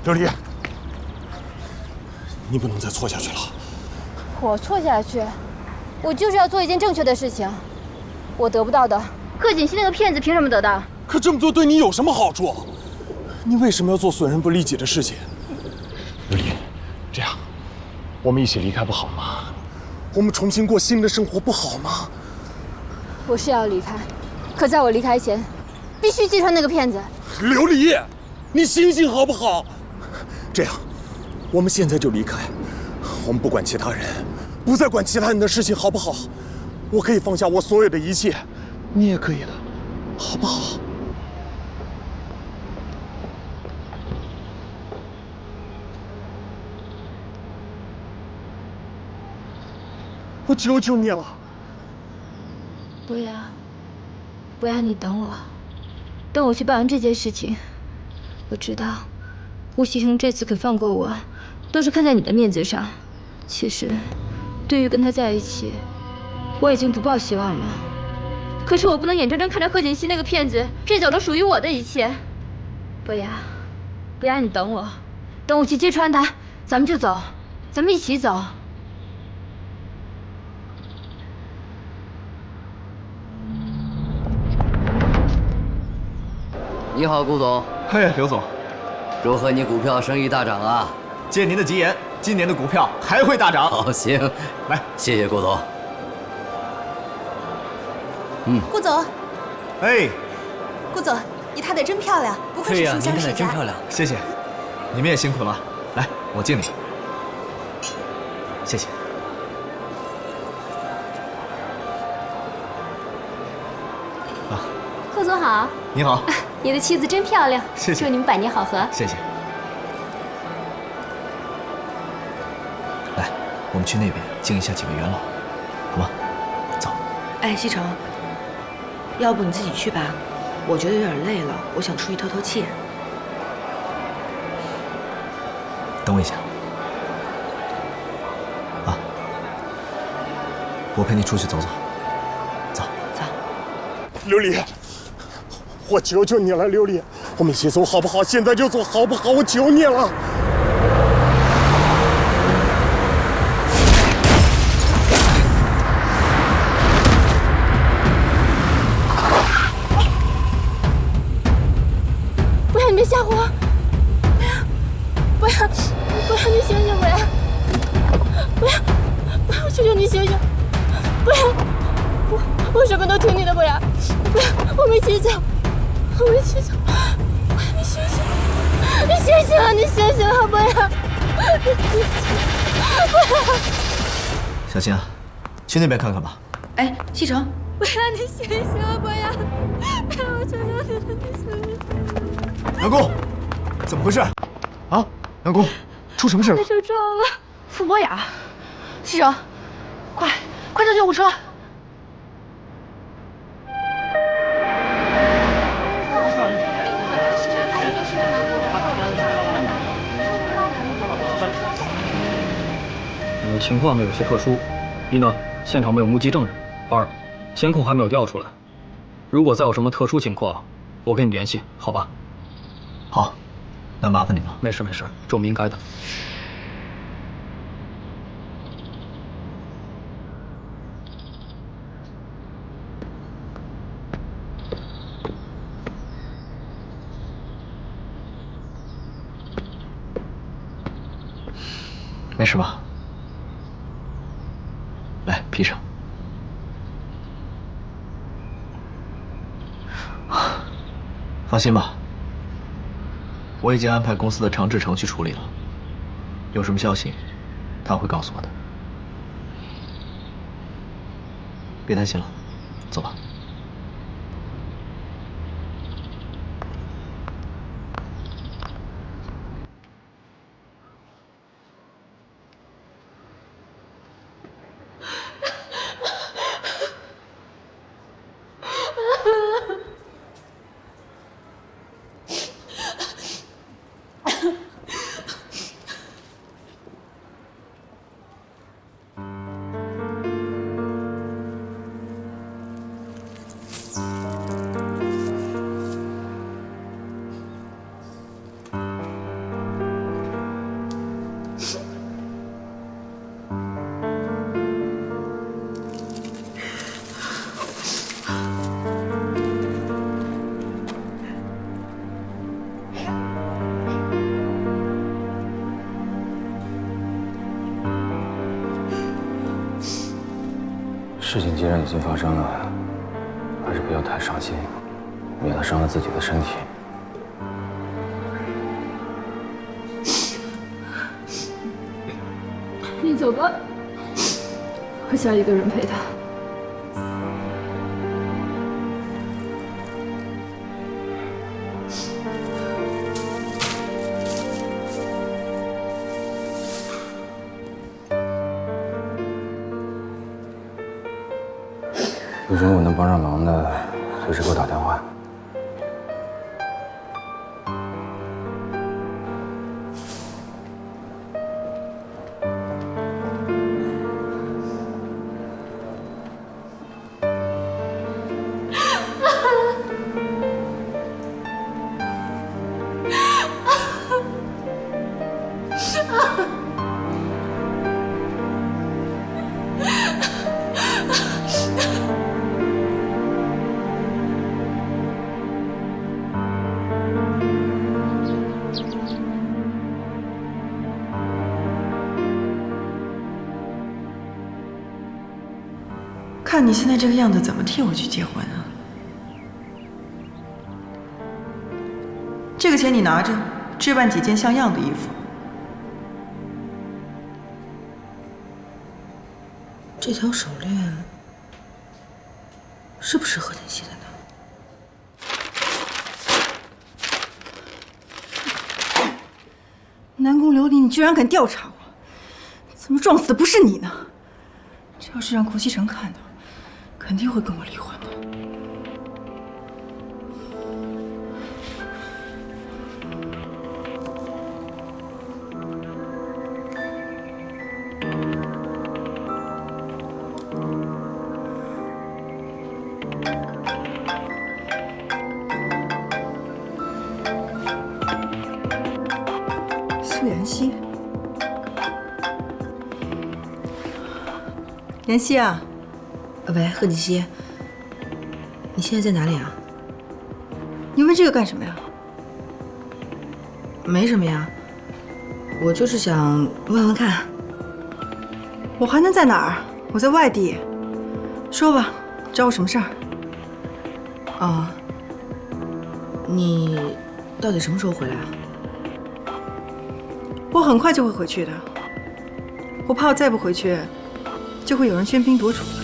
琉璃，你不能再错下去了。我错下去，我就是要做一件正确的事情。我得不到的，贺锦熙那个骗子凭什么得到？可这么做对你有什么好处？你为什么要做损人不利己的事情？琉璃，这样，我们一起离开不好吗？我们重新过新的生活不好吗？我是要离开，可在我离开前，必须击穿那个骗子。琉璃，你醒醒好不好？这样，我们现在就离开，我们不管其他人，不再管其他人的事情，好不好？我可以放下我所有的一切，你也可以的，好不好？我求求你了。不要，不要，你等我，等我去办完这件事情。我知道，吴锡恒这次肯放过我，都是看在你的面子上。其实，对于跟他在一起，我已经不抱希望了。可是我不能眼睁睁看着贺锦熙那个骗子骗走了属于我的一切。不要，不要，你等我，等我去揭穿他，咱们就走，咱们一起走。你好，顾总。嘿，刘总，祝贺你股票生意大涨啊！借您的吉言，今年的股票还会大涨。好，行，来，谢谢顾总。顾总，哎，顾总，你踏得真漂亮，不愧对呀，是书香您看世家。得真漂亮。谢谢，你们也辛苦了。来，我敬你。谢谢。贺总好。你好。你的妻子真漂亮，谢谢。祝你们百年好合。谢谢。来，我们去那边敬一下几位元老，好吗？走。哎，西城，要不你自己去吧，我觉得有点累了，我想出去透透气。等我一下。啊，我陪你出去走走。走。走。琉璃。我求求你了，琉璃，我们一起走好不好？现在就走好不好？我求你了。不要，你别吓唬我！不要，不要，你醒醒！不要，不要，不要！我求求你醒醒！不要，我什么都听你的！不要，不要！我们一起走。我们一起走，你醒醒！你醒醒啊！你醒醒啊！不要！不要！小心啊，去那边看看吧。哎，西城，不要！你醒醒啊！不要！不要！我求求你了，你醒醒！杨姑，怎么回事？啊，杨姑，出什么事了？被车撞了。傅博雅，西城，快叫救护车！情况呢有些特殊，一呢，现场没有目击证人；二，监控还没有调出来。如果再有什么特殊情况，我跟你联系，好吧？好，那麻烦你了。没事没事，这我们应该的。没事吧？来，披上。放心吧，我已经安排公司的长治程去处理了。有什么消息，他会告诉我的。别担心了，走吧。事情既然已经发生了，还是不要太伤心，免得伤了自己的身体。你走吧，我想一个人陪他。有什么我能帮上忙的，随时给我打电话。看你现在这个样子，怎么替我去结婚啊？这个钱你拿着，置办几件像样的衣服。这条手链是不是何天熙的呢？南宫琉璃，你居然敢调查我，怎么撞死的不是你呢？这要是让顾西城看到，肯定会跟我离婚的。苏妍希，妍希啊！喂，贺锦熙，你现在在哪里啊？你问这个干什么呀？没什么呀，我就是想问问看。我还能在哪儿？我在外地。说吧，找我什么事儿？哦，你到底什么时候回来啊？我很快就会回去的。我怕我再不回去，就会有人喧宾夺主了。